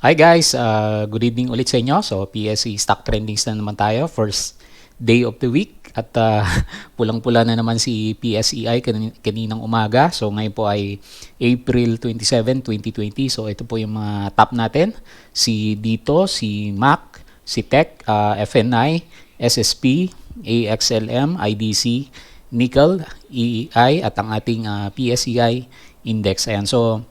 Hi guys, good evening ulit sa inyo. So PSE stock trendings na naman tayo, first day of the week at pulang-pula na naman si PSEI kaninang umaga. So ngayon po ay April 27, 2020. So ito po yung mga top natin. Si Dito, si MAC, si Tech, FNI, SSP, AXLM, IDC, NIKL, EEI at ang ating PSEI index. Ayan. So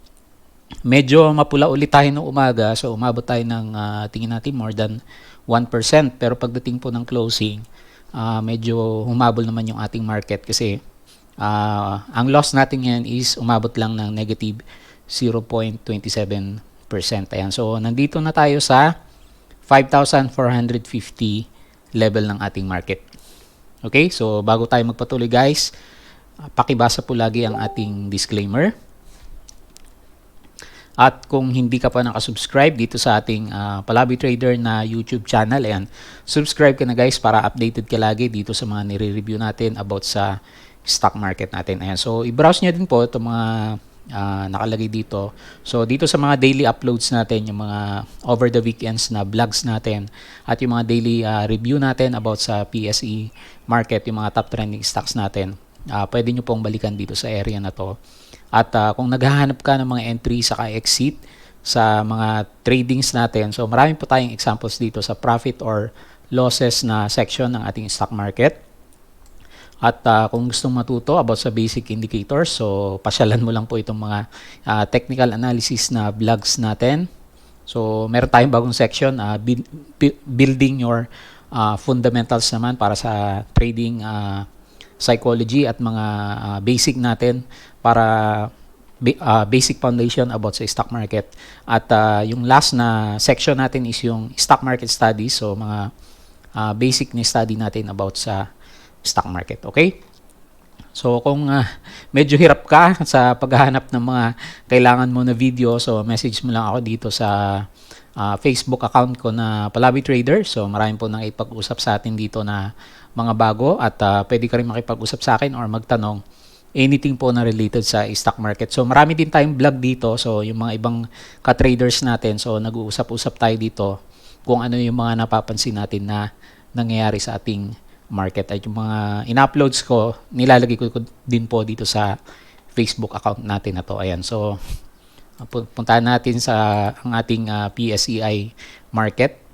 medyo mapula ulit tayo ng umaga. So umabot tayo ng tingin natin more than 1%. Pero pagdating po ng closing, medyo humabol naman yung ating market kasi ang loss natin yan is umabot lang ng negative 0.27%. Ayan. So nandito na tayo sa 5,450 level ng ating market. Okay, so bago tayo magpatuloy guys, pakibasa po lagi ang ating disclaimer. At kung hindi ka pa nakasubscribe dito sa ating Palaboy Trader na YouTube channel, ayan, subscribe ka na guys para updated ka lagi dito sa mga nire-review natin about sa stock market natin. Ayan, so i-browse nyo din po itong mga nakalagay dito. So dito sa mga daily uploads natin, yung mga over the weekends na vlogs natin at yung mga daily review natin about sa PSE market, yung mga top trending stocks natin, pwede nyo pong balikan dito sa area na to. At kung naghahanap ka ng mga entry saka exit sa mga tradings natin, so marami po tayong examples dito sa profit or losses na section ng ating stock market. At kung gustong matuto about sa basic indicators, so pasyalan mo lang po itong mga technical analysis na vlogs natin. So meron tayong bagong section, building your fundamentals naman para sa trading psychology at mga basic natin para basic foundation about sa stock market. At yung last na section natin is yung stock market studies, so mga basic na study natin about sa stock market. Okay? So kung medyo hirap ka sa paghahanap ng mga kailangan mo na video, so message mo lang ako dito sa Facebook account ko na Palaboy Trader. So maraming po nang ipag-usap sa atin dito na mga bago at pwede ka rin makipag-usap sa akin or magtanong anything po na related sa stock market. So marami din tayong vlog dito. So yung mga ibang ka-traders natin, so nag-uusap-usap tayo dito kung ano yung mga napapansin natin na nangyayari sa ating market. At yung mga in-uploads ko, nilalagay ko din po dito sa Facebook account natin na to. Ayan. So puntahan natin sa ang ating PSEI market.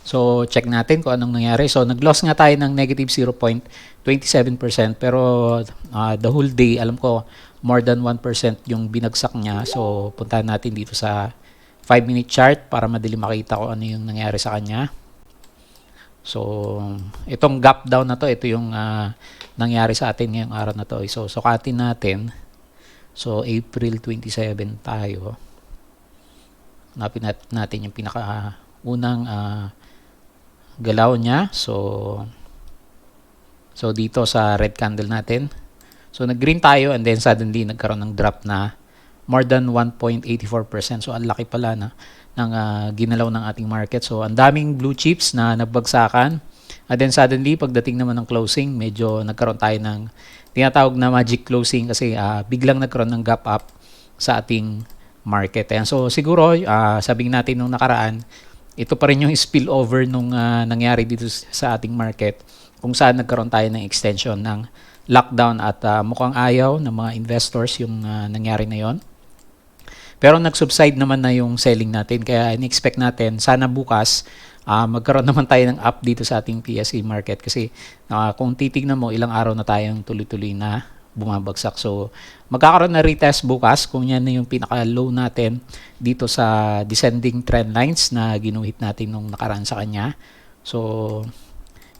So check natin kung anong nangyari. So nag-loss nga tayo ng negative 0.27%, pero the whole day alam ko more than 1% yung binagsak niya. So puntahan natin dito sa 5-minute chart para madali makita ko ano yung nangyari sa kanya. So itong gap down na to, ito yung nangyari sa atin ngayong araw na to. So sukatin natin. So April 27 tayo. Hanapin natin yung pinakaunang galaw niya. So dito sa red candle natin. So nag-green tayo and then suddenly nagkaroon ng drop na more than 1.84%. So ang laki pala na ng ginalaw ng ating market. So ang daming blue chips na nagbagsakan. And then suddenly pagdating naman ng closing, medyo nagkaroon tayo ng tinatawag na magic closing kasi biglang nagkaroon ng gap up sa ating market. Ayan. So siguro sabihin natin nung nakaraan, ito pa rin yung spillover nung nangyari dito sa ating market kung saan nagkaroon tayo ng extension ng lockdown at mukhang ayaw ng mga investors yung nangyari na yon. Pero nag-subside naman na yung selling natin kaya in-expect natin sana bukas magkaroon naman tayo ng up dito sa ating PSE market kasi kung titignan mo ilang araw na tayong tuloy-tuloy na bumabagsak. So magkakaroon na retest bukas kung yan na yung pinaka-low natin dito sa descending trend lines na ginuhit natin nung nakaraan sa kanya. So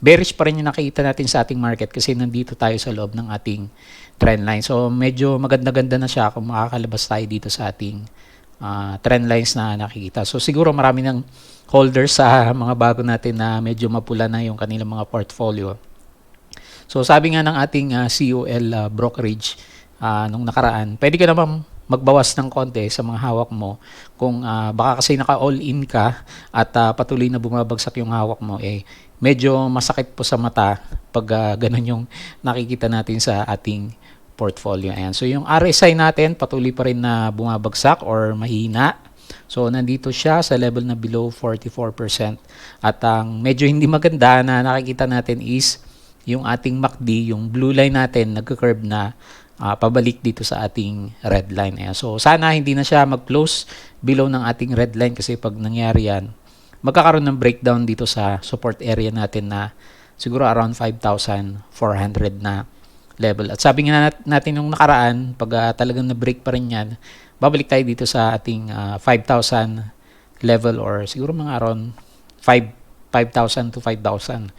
bearish pa rin yung nakikita natin sa ating market kasi nandito tayo sa loob ng ating trend line. So medyo maganda-ganda na siya kung makakalabas tayo dito sa ating trend lines na nakikita. So siguro marami ng holders sa mga bago natin na medyo mapula na yung kanilang mga portfolio. So sabi nga ng ating COL brokerage nung nakaraan, pwede ka naman magbawas ng konti sa mga hawak mo kung baka kasi naka-all-in ka at patuloy na bumabagsak yung hawak mo, medyo masakit po sa mata pag ganun yung nakikita natin sa ating portfolio. Ayan. So yung RSI natin patuloy pa rin na bumabagsak or mahina. So nandito siya sa level na below 44%. At ang medyo hindi maganda na nakikita natin is yung ating MACD, yung blue line natin nagka-curve na pabalik dito sa ating red line. Ayan. So sana hindi na siya mag-close below ng ating red line, kasi pag nangyari yan, magkakaroon ng breakdown dito sa support area natin na siguro around 5,400 na level. At sabi nga natin nung nakaraan, pag talagang na-break pa rin yan, babalik tayo dito sa ating 5,000 level, or siguro mga around 5,000 to 5,100,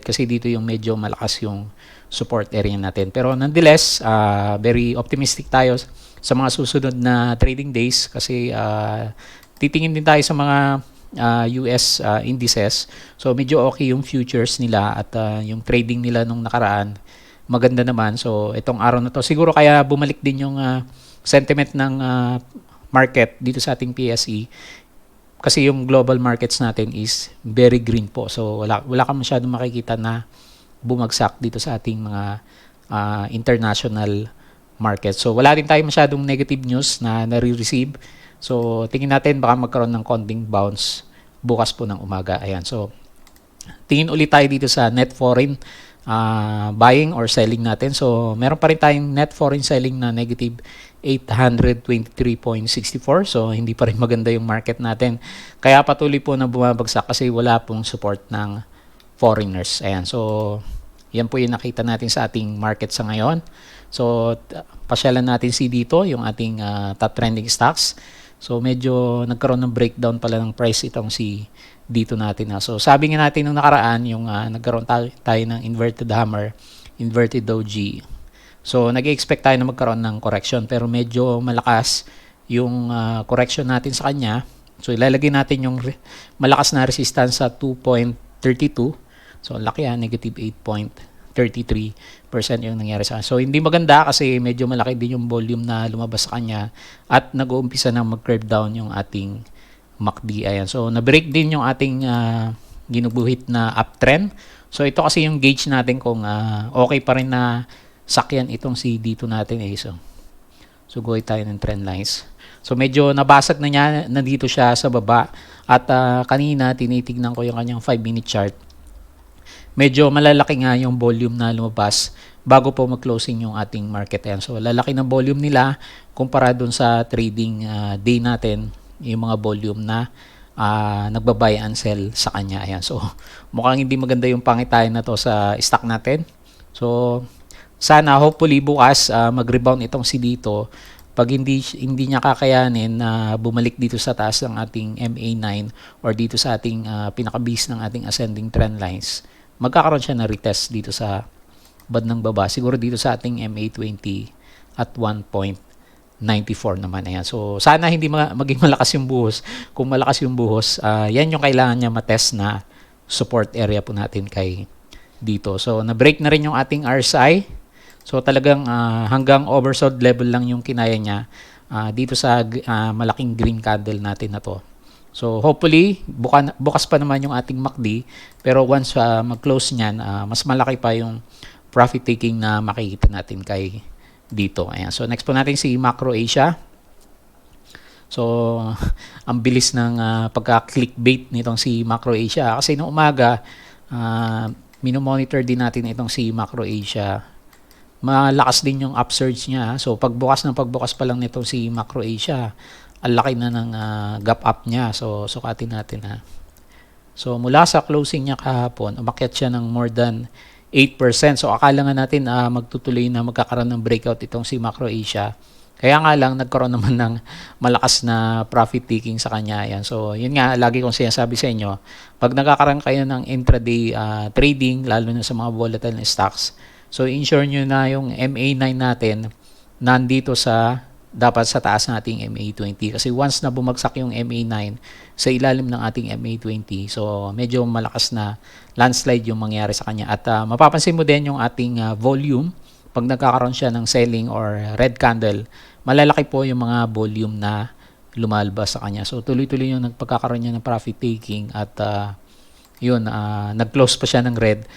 kasi dito yung medyo malakas yung support area natin. Pero nonetheless, very optimistic tayo sa mga susunod na trading days, kasi titingin din tayo sa mga US indices. So medyo okay yung futures nila, at yung trading nila nung nakaraan maganda naman. So itong araw na to siguro kaya bumalik din yung sentiment ng market dito sa ating PSE, kasi yung global markets natin is very green po. So wala ka masyadong makikita na bumagsak dito sa ating mga international market. So wala din tayo masyadong negative news na nare-receive. So tingin natin baka magkaroon ng konting bounce bukas po ng umaga. Ayan. So tingin ulit tayo dito sa net foreign buying or selling natin. So meron pa rin tayong net foreign selling na negative 823.64. So hindi pa rin maganda yung market natin. Kaya patuloy po na bumabagsak, kasi wala pong support ng foreigners. Ayan. So yan po yung nakita natin sa ating market sa ngayon. So pasyalan natin dito yung ating top trending stocks. So medyo nagkaroon ng breakdown pala ng price itong dito natin. So sabi nga natin nung nakaraan, yung nagkaroon tayo ng inverted hammer, inverted doji. So nag-expect tayo na magkaroon ng correction, pero medyo malakas yung correction natin sa kanya. So ilalagay natin yung malakas na resistance sa 2.32. So laki negative 8.33% yung nangyari sa kanya. So hindi maganda, kasi medyo malaki din yung volume na lumabas sa kanya, at nag-uumpisa na mag-curve down yung ating MACD. Ayan. So na-break din yung ating ginuguhit na uptrend. So ito kasi yung gauge natin kung okay pa rin na sakyan itong dito natin. So go tayo ng trend lines. So medyo nabasag na niya, nandito siya sa baba, at kanina tinitignan ko yung kanyang 5-minute chart. Medyo malalaki nga yung volume na lumabas bago po mag-closing yung ating market. Ayan. So lalaki ng volume nila kumpara dun sa trading day natin, yung mga volume na nagba-buy and sell sa kanya. Ayan. So mukhang hindi maganda yung pangitain na to sa stock natin. So sana hopefully bukas mag-rebound itong dito. Pag hindi niya kakayanin na bumalik dito sa taas ng ating MA9 or dito sa ating pinaka-base ng ating ascending trend lines, magkakaroon siya na retest dito sa bandang baba. Siguro dito sa ating MA20 at 1.94 naman. Ayan. So sana hindi maging malakas yung buhos. Kung malakas yung buhos, yan yung kailangan niya matest na support area po natin kay dito. So na-break na rin yung ating RSI. So talagang hanggang oversold level lang yung kinaya niya dito sa malaking green candle natin na to. So hopefully bukas pa naman yung ating MACD, pero once mag-close niyan, mas malaki pa yung profit taking na makikita natin kay dito. Ayan. So next po natin si Macro Asia. So ang bilis ng pagka-clickbait nitong si Macro Asia, kasi noong umaga minomonitor din natin itong si Macro Asia. Malakas din yung upsurge niya. So pagbukas pa lang nito si Macro Asia, ang laki na ng gap up niya. So sukatin natin So mula sa closing niya kahapon, umakyat siya ng more than 8%. So akala nga natin magtutuloy na magkakaroon ng breakout itong si Macro Asia. Kaya nga lang nagkaroon naman ng malakas na profit taking sa kanya. Yan. So yun nga, lagi kong sinasabi sa inyo, pag nagkakaroon kayo ng intraday trading, lalo na sa mga volatile stocks, so ensure nyo na yung MA9 natin nandito dapat sa taas nating MA20, kasi once na bumagsak yung MA9 sa ilalim ng ating MA20, so medyo malakas na landslide yung mangyari sa kanya. At mapapansin mo din yung ating volume, pag nagkakaroon siya ng selling or red candle, malalaki po yung mga volume na lumalabas sa kanya. So tuloy-tuloy yung nagpagkakaroon niya ng profit taking, at nag-close pa siya ng red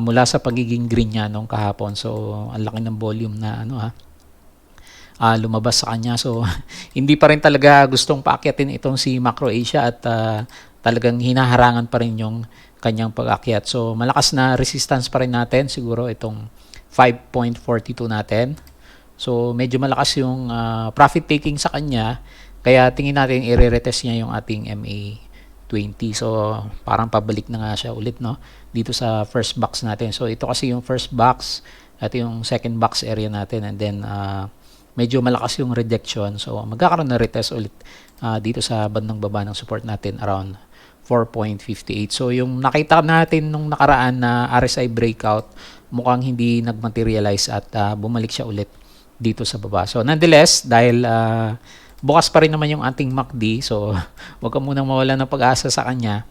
mula sa pagiging green niya nung kahapon. So ang laki ng volume na lumabas sa kanya. So hindi pa rin talaga gustong paakyatin itong si Macro Asia at talagang hinaharangan pa rin yung kanyang pag-akyat. So malakas na resistance pa rin natin siguro itong 5.42 natin. So medyo malakas yung profit taking sa kanya, kaya tingin natin i-retest niya yung ating MA20. So parang pabalik na nga siya ulit, no, dito sa first box natin. So ito kasi yung first box at yung second box area natin, and then medyo malakas yung rejection. So magkakaroon na retest ulit dito sa bandang baba ng support natin around 4.58. So yung nakita natin nung nakaraan na RSI breakout, mukhang hindi nagmaterialize at bumalik siya ulit dito sa baba. So nonetheless, dahil bukas pa rin naman yung ating MACD, so huwag ka munang mawala ng pag-asa sa kanya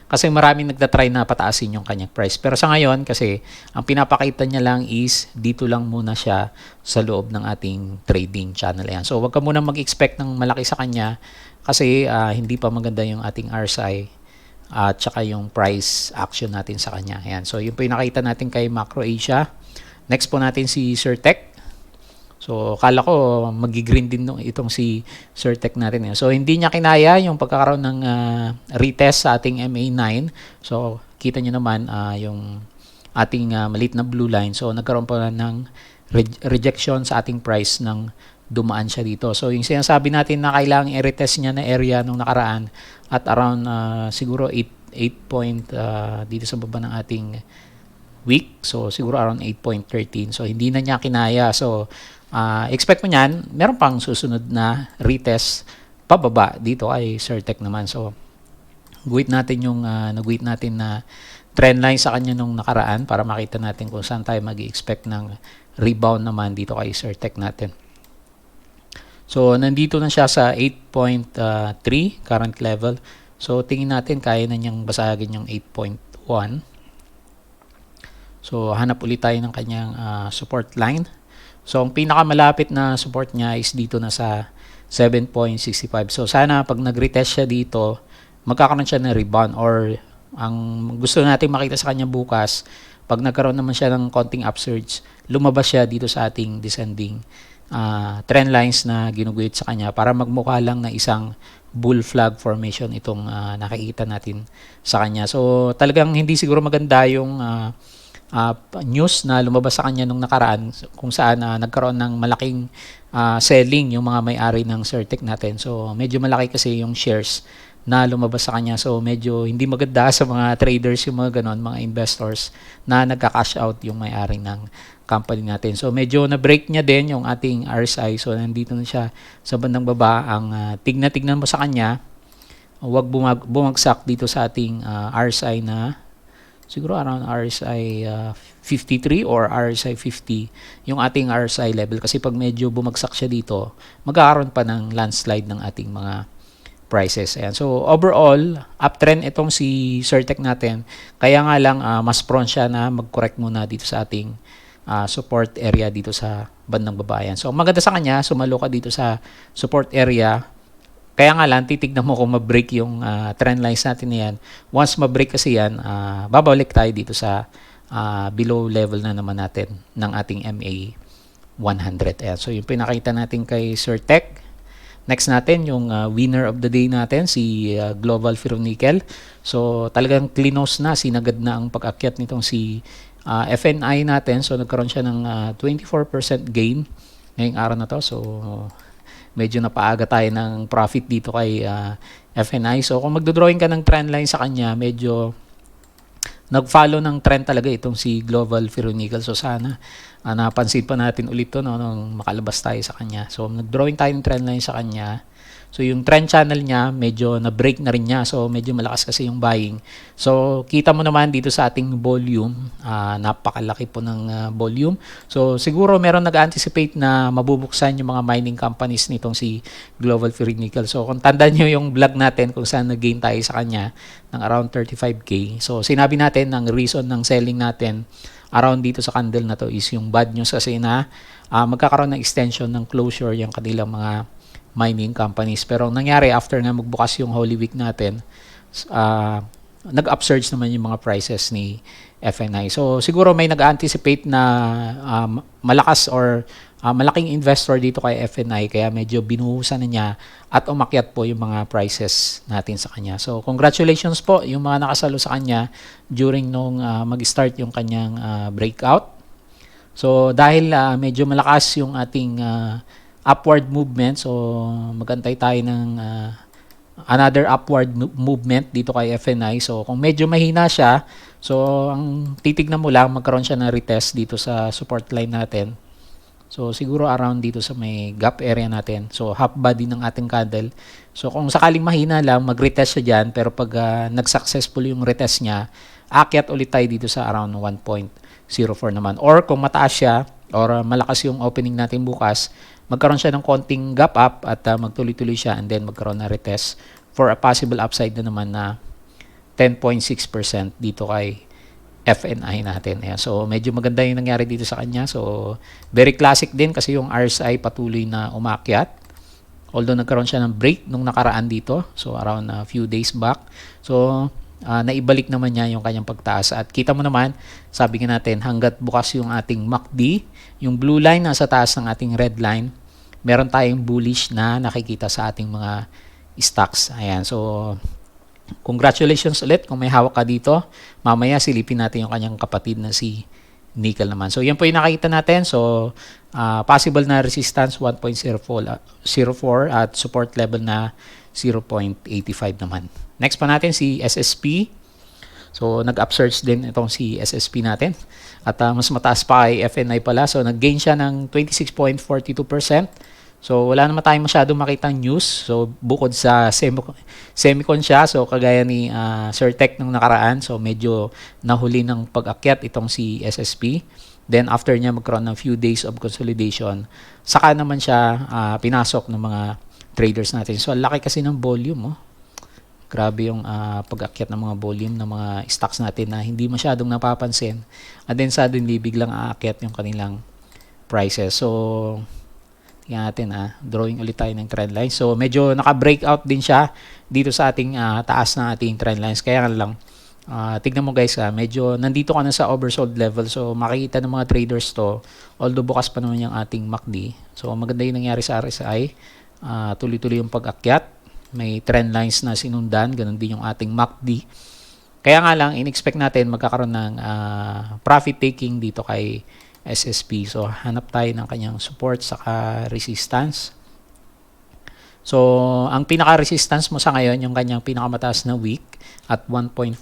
kasi maraming nagtatry na pataasin yung kanyang price. Pero sa ngayon, kasi ang pinapakita niya lang is dito lang muna siya sa loob ng ating trading channel. Ayan. So huwag ka munang mag-expect ng malaki sa kanya kasi hindi pa maganda yung ating RSI at saka yung price action natin sa kanya. Ayan. So yung pinakita natin kay Macro Asia. Next po natin si Surtech. So, kala ko magi-green din itong si Surtech natin. So, hindi niya kinaya yung pagkakaroon ng retest sa ating MA9. So, kita nyo naman yung ating maliit na blue line. So, nagkaroon pa ng rejection sa ating price ng dumaan siya dito. So, yung sinasabi natin na kailangan i-retest niya na area nung nakaraan at around siguro 8 point dito sa baba ng ating week. So, siguro around 8.13. So, hindi na niya kinaya. So, expect mo niyan, meron pang susunod na retest pababa dito ay Surtech naman. So, guhit natin yung naguhit natin na trend line sa kanya nung nakaraan para makita natin kung saan tayo mag-expect ng rebound naman dito kay Surtech natin. So, nandito na siya sa 8.3 current level. So, tingin natin kaya na niyang basagin yung 8.1. So, hanap ulit tayo ng kanyang support line. So, ang pinakamalapit na support niya is dito na sa 7.65. So, sana pag nag-retest siya dito, magkakaroon siya ng rebound, or ang gusto natin makita sa kanya bukas, pag nagkaroon naman siya ng konting upsurge, lumabas siya dito sa ating descending trend lines na ginuguhit sa kanya para magmukha lang na isang bull flag formation itong nakikita natin sa kanya. So, talagang hindi siguro maganda yung news na lumabas sa kanya nung nakaraan kung saan nagkaroon ng malaking selling yung mga may-ari ng Surtech natin. So medyo malaki kasi yung shares na lumabas sa kanya. So medyo hindi maganda sa mga traders, yung mga ganon, mga investors na nagka-cash out yung may-ari ng company natin. So medyo na-break niya din yung ating RSI. So nandito na siya sa bandang baba. Ang tignan mo sa kanya, huwag bumagsak dito sa ating RSI na siguro around RSI 53 or RSI 50 yung ating RSI level, kasi pag medyo bumagsak siya dito, magkakaroon pa ng landslide ng ating mga prices. Ayan. So overall, uptrend itong si Surtech natin, kaya nga lang mas prone siya na mag-correct muna dito sa ating support area dito sa bandang baba. Ayan. So maganda sa kanya, sumalo ka dito sa support area. Kaya nga lang, titignan mo kung ma-break yung trend lines natin na yan. Once ma-break kasi yan, babalik tayo dito sa below level na naman natin ng ating MA 100. Ayan. So yung pinakita natin kay Surtech. Next natin, yung winner of the day natin, si Global Ferro-Nickel. So talagang klinos na, sinagad na ang pag-akyat nitong si FNI natin. So nagkaroon siya ng 24% gain ngayong araw na to. So medyo napaaga tayo ng profit dito kay FNI. So kung magdodrawing ka ng trend line sa kanya, medyo nag-follow ng trend talaga itong si Global Ferro-Nickel. So sana napansin pa natin ulit to, no, nung makalabas tayo sa kanya. So nag-drawing tayo ng trend line sa kanya. So yung trend channel niya, medyo na-break na rin niya. So medyo malakas kasi yung buying. So kita mo naman dito sa ating volume, napakalaki po ng volume. So siguro meron nag-anticipate na mabubuksan yung mga mining companies nitong si Global Ferro-Nickel. So kung tandaan nyo yung vlog natin kung saan nag-gain tayo sa kanya ng around 35k. So sinabi natin ang reason ng selling natin around dito sa candle na to is yung bad news kasi na magkakaroon ng extension ng closure yung kanilang mga mining companies. Pero ang nangyari after nga magbukas yung Holy Week natin, nag-upsurge naman yung mga prices ni FNI. So siguro may nag-anticipate na malakas or malaking investor dito kay FNI, kaya medyo binuhusan na niya at umakyat po yung mga prices natin sa kanya. So congratulations po yung mga nakasalo sa kanya during nung mag-start yung kanyang breakout. So dahil medyo malakas yung ating upward movement, so magantay tayo ng another upward movement dito kay FNI. So kung medyo mahina siya, so ang titignan mo lang, magkaroon siya ng retest dito sa support line natin. So siguro around dito sa may gap area natin. So half body ng ating candle. So kung sakaling mahina lang, mag-retest siya dyan. Pero pag nag-successful yung retest niya, aakyat ulit tayo dito sa around 1.04 naman. Or kung mataas siya, or malakas yung opening natin bukas, magkaroon siya ng konting gap up at magtuloy-tuloy siya, and then magkaroon na retest for a possible upside na naman na 10.6% dito kay FNI natin. Ayan. So medyo maganda yung nangyari dito sa kanya. So very classic din kasi yung RSI patuloy na umakyat. Although nagkaroon siya ng break nung nakaraan dito. So around a few days back. So naibalik naman niya yung kanyang pagtaas. At kita mo naman, sabi nga natin, hanggat bukas yung ating MACD, yung blue line nasa taas ng ating red line, meron tayong bullish na nakikita sa ating mga stocks. Ayan. So congratulations ulit kung may hawak ka dito. Mamaya silipin natin yung kanyang kapatid na si NIKL naman. So yan po yung nakikita natin. So possible na resistance 1.04 at support level na 0.85 naman. Next pa natin si SSP. So nag-upsurge din itong si SSP natin. At mas mataas pa kay FNI pala. So nag-gain siya ng 26.42%. So wala naman tayong masyadong makitang news. So bukod sa semicon siya, so kagaya ni Sir Tech nung nakaraan, so medyo nahuli ng pag-akyat itong si SSP. Then after niya magkaroon ng few days of consolidation, saka naman siya pinasok ng mga traders natin. So laki kasi ng volume, oh. Grabe yung pag-akyat ng mga volume ng mga stocks natin na hindi masyadong napapansin. And then suddenly biglang aakyat yung kanilang prices. So tingnan natin, drawing ulit tayo ng trend line. So medyo naka-breakout din siya dito sa ating taas na ating trend lines. Kaya lang, tignan mo guys, medyo nandito ka na sa oversold level. So makikita ng mga traders to, although bukas pa naman yung ating MACD. So maganda yung nangyari sa RSI. Tuloy-tuloy yung pag-akyat. May trend lines na sinundan. Ganun din yung ating MACD. Kaya nga lang, in-expect natin magkakaroon ng profit taking dito kay SSP. So hanap tayo ng kanyang support saka resistance. So ang pinaka-resistance mo sa ngayon, yung kanyang pinakamataas na week at 1.48,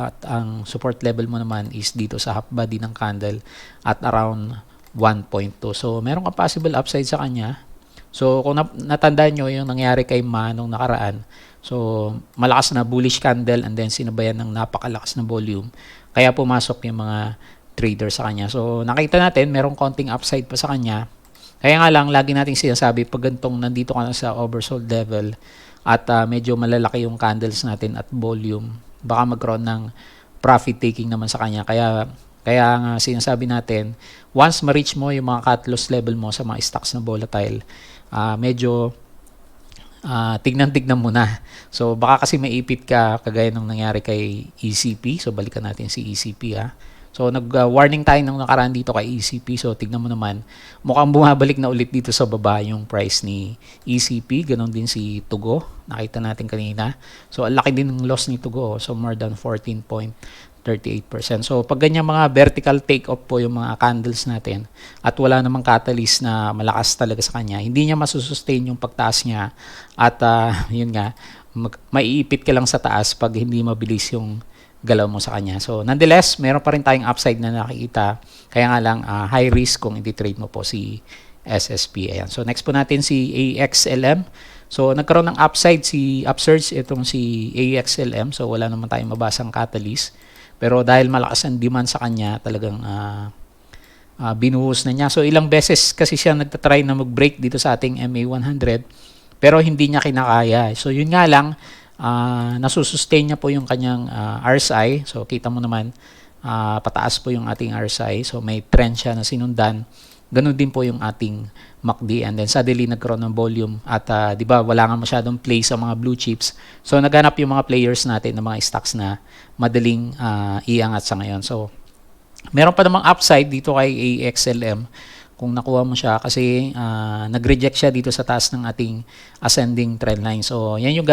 at ang support level mo naman is dito sa half body ng candle at around 1.2. So meron ka possible upside sa kanya. So kung natandaan nyo yung nangyari kay Ma nung nakaraan, so malakas na bullish candle and then sinabayan ng napakalakas na volume. Kaya pumasok yung mga trader sa kanya. So nakita natin merong konting upside pa sa kanya. Kaya nga lang lagi nating sinasabi pag gantong nandito ka na sa oversold level at medyo malalaki yung candles natin at volume, baka magkaroon ng profit taking naman sa kanya. Kaya nga sinasabi natin, once ma-reach mo yung mga cut loss level mo sa mga stocks na volatile, medyo tignan-tignan mo na. So baka kasi maipit ka kagaya nung nangyari kay ECP. So balikan natin si ECP. So nag-warning tayo nung nakaraan dito kay ECP. So tignan mo naman, mukhang bumabalik na ulit dito sa baba yung price ni ECP. Ganon din si Tugo. Nakita natin kanina. So ang laki din ng loss ni Tugo. So more than 14.38%. So pag ganyan mga vertical take off po yung mga candles natin at wala namang catalyst na malakas talaga sa kanya, hindi niya masusustain yung pagtaas niya. At yun nga, maiipit ka lang sa taas pag hindi mabilis yung galaw mo sa kanya. So nonetheless, meron pa rin tayong upside na nakikita. Kaya nga lang high risk kung i-trade mo po si SSP. Ayan. So next po natin si AXLM. So nagkaroon ng upsurge itong si AXLM. So wala naman tayong mabasang catalyst. Pero dahil malakas ang demand sa kanya, talagang binuhos na niya. So ilang beses kasi siya nagtatry na mag-break dito sa ating MA100 pero hindi niya kinakaya. So yun nga lang, nasusustain niya po yung kanyang RSI. So kita mo naman, pataas po yung ating RSI. So may trend siya na sinundan. Ganun din po yung ating MACD, and then suddenly nagkaroon ng volume at di ba wala nga masyadong play sa mga blue chips. So naghanap yung mga players natin ng mga stocks na madaling iangat sa ngayon. So meron pa namang upside dito kay AXLM kung nakuha mo siya kasi nag-reject siya dito sa taas ng ating ascending trend line. So, yan yung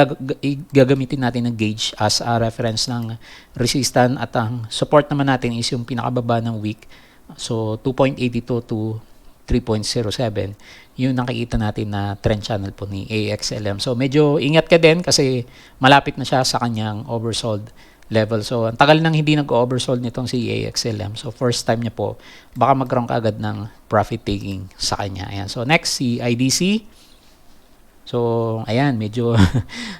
gagamitin natin ng gauge as a reference ng resistance, at ang support naman natin is yung pinakababa ng week. So, 2.82 to 3.07. Yung nakikita natin na trend channel po ni AXLM. So, medyo ingat ka din kasi malapit na siya sa kanyang oversold level. So, ang tagal nang hindi nag-oversold nitong si AXLM. So, first time niya po, baka magkaroon ka agad ng profit taking sa kanya. Ayan. So, next, si IDC. So, ayan, medyo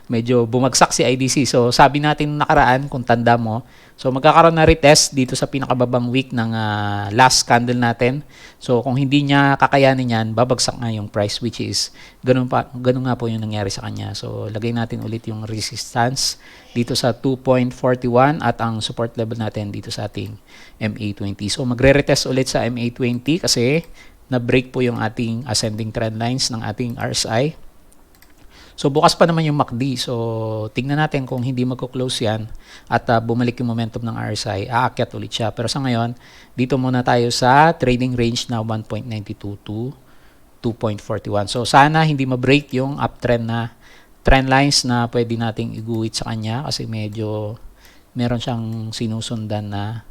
medyo bumagsak si IDC. So, sabi natin nakaraan, kung tanda mo, so magkakaroon na retest dito sa pinakababang week ng last candle natin. So, kung hindi niya kakayanin yan, babagsak nga yung price, which is ganun nga po yung nangyari sa kanya. So, lagay natin ulit yung resistance dito sa 2.41 at ang support level natin dito sa ating MA20. So, magre-retest ulit sa MA20 kasi na-break po yung ating ascending trend lines ng ating RSI. So, bukas pa naman yung MACD. So, tingnan natin kung hindi magko-close yan at bumalik yung momentum ng RSI, aakyat ulit siya. Pero sa ngayon, dito muna tayo sa trading range na 1.92 to 2.41. So, sana hindi ma-break yung uptrend na trend lines na pwede nating iguhit sa kanya kasi medyo meron siyang sinusundan na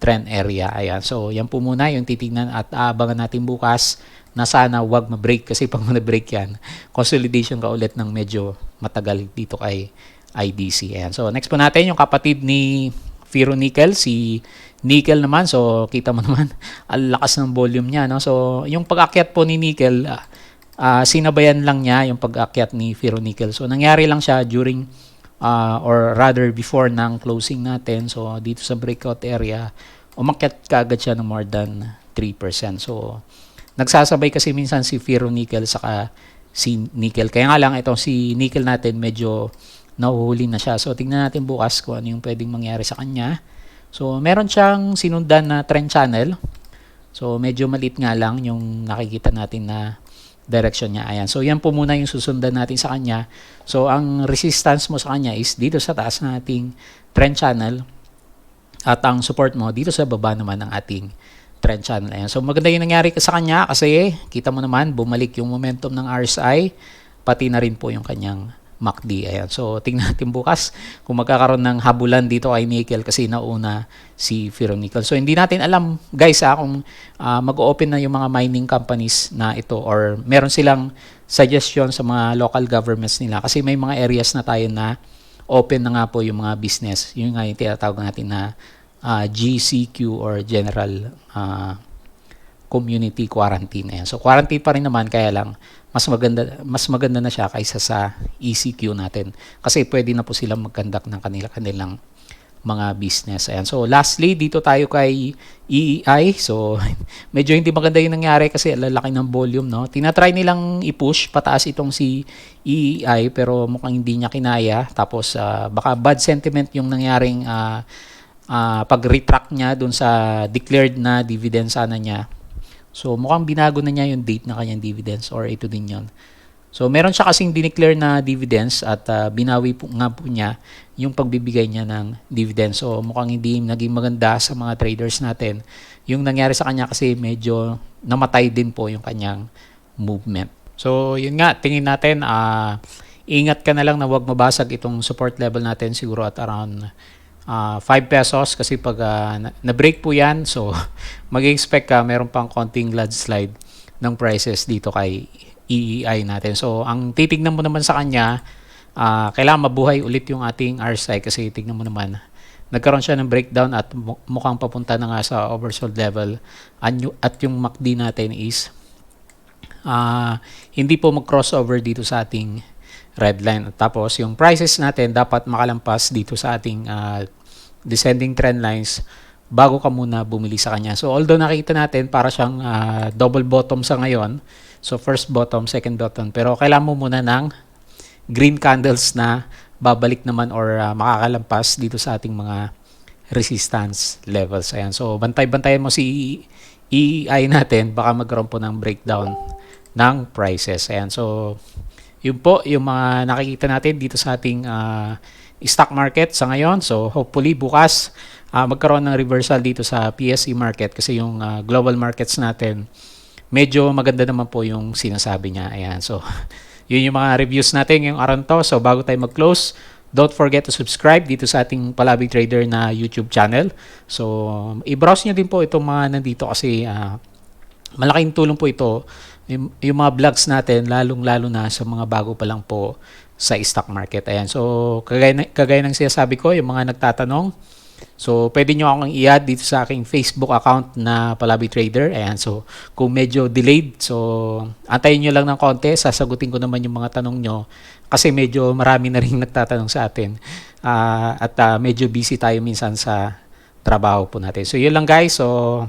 trend area. Ayan. So, yan po muna yung titignan at aabangan natin bukas na sana wag ma-break kasi pag ma-break yan, consolidation ka ulit ng medyo matagal dito kay IDC. Ayan. So, next po natin yung kapatid ni NIKL, si NIKL naman. So, kita mo naman, ang lakas ng volume niya. No? So, yung pag-akyat po ni NIKL, sinabayan lang niya yung pag-akyat ni NIKL. So, nangyari lang siya during or rather before ng closing natin. So, dito sa breakout area, umakyat kaagad siya ng more than 3%. So, nagsasabay kasi minsan si NIKL saka si NIKL. Kaya nga lang, itong si NIKL natin medyo nahuhuli na siya. So, tingnan natin bukas kung ano yung pwedeng mangyari sa kanya. So, meron siyang sinundan na trend channel. So, medyo maliit nga lang yung nakikita natin na direction niya. Ayan. So, yan po muna yung susundan natin sa kanya. So, ang resistance mo sa kanya is dito sa taas ng ating trend channel at ang support mo dito sa baba naman ng ating trend channel. Ayan. So, maganda yung nangyari sa kanya kasi kita mo naman, bumalik yung momentum ng RSI, pati na rin po yung kanyang MACD. Ayan. So, tingnan natin bukas kung magkakaroon ng habulan dito kay NIKL kasi nauna si NIKL. So, hindi natin alam, guys, kung mag-open na yung mga mining companies na ito or meron silang suggestion sa mga local governments nila kasi may mga areas na tayo na open na nga po yung mga business. Yung nga yung tinatawag natin na GCQ or General Community Quarantine. Ayan. So, quarantine pa rin naman, kaya lang mas maganda na siya kaysa sa ECQ natin. Kasi pwede na po silang mag-conduct ng kanilang mga business. Ayan. So, lastly, dito tayo kay EEI. So, medyo hindi maganda yung nangyari kasi lalaki ng volume, no? Tinatry nilang i-push pataas itong si EEI pero mukhang hindi niya kinaya. Tapos, baka bad sentiment yung nangyaring pag-retract niya dun sa declared na dividend sana niya. So, mukhang binago na niya yung date na kanyang dividends or ito din yon. So, meron siya kasing dineclare na dividends at binawi po nga po niya yung pagbibigay niya ng dividends. So, mukhang hindi naging maganda sa mga traders natin. Yung nangyari sa kanya kasi medyo namatay din po yung kanyang movement. So, yun nga, tingin natin, ingat ka na lang na wag mabasag itong support level natin siguro at around 5 pesos kasi pag na-break po yan, so mag-expect ka meron pang konting landslide ng prices dito kay EEI natin. So, ang titignan mo naman sa kanya, kailangan mabuhay ulit yung ating RSI kasi tignan mo naman, nagkaroon siya ng breakdown at mukhang papunta na nga sa oversold level at yung MACD natin is hindi po mag-crossover dito sa ating red line. Tapos, yung prices natin dapat makalampas dito sa ating descending trend lines bago ka muna bumili sa kanya. So, although nakita natin para siyang double bottom sa ngayon. So, first bottom, second bottom. Pero kailangan mo muna ng green candles na babalik naman or makakalampas dito sa ating mga resistance levels. Ayan. So, bantay-bantayan mo si EEI natin. Baka magkaroon po ng breakdown ng prices. Ayan. So, yun po yung mga nakikita natin dito sa ating stock market sa ngayon. So, hopefully bukas magkaroon ng reversal dito sa PSE market kasi yung global markets natin medyo maganda naman po yung sinasabi niya. Ayan, so yun yung mga reviews natin ngayong araw to. So bago tayo mag-close, don't forget to subscribe dito sa ating Palaboy Trader na YouTube channel. So i-browse nyo din po itong mga nandito kasi malaking tulong po ito yung mga vlogs natin, lalong-lalo na sa mga bago pa lang po sa stock market. Ayan, so kagaya ng sinasabi ko, yung mga nagtatanong, so pwede nyo akong i-add dito sa aking Facebook account na Palaboy Trader. Ayan, so kung medyo delayed, so antayin nyo lang ng konti, sasagutin ko naman yung mga tanong nyo kasi medyo marami na rin nagtatanong sa atin at medyo busy tayo minsan sa trabaho po natin. So yun lang guys, so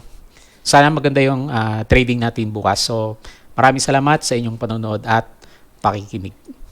sana maganda yung trading natin bukas. So maraming salamat sa inyong panonood at pakikinig.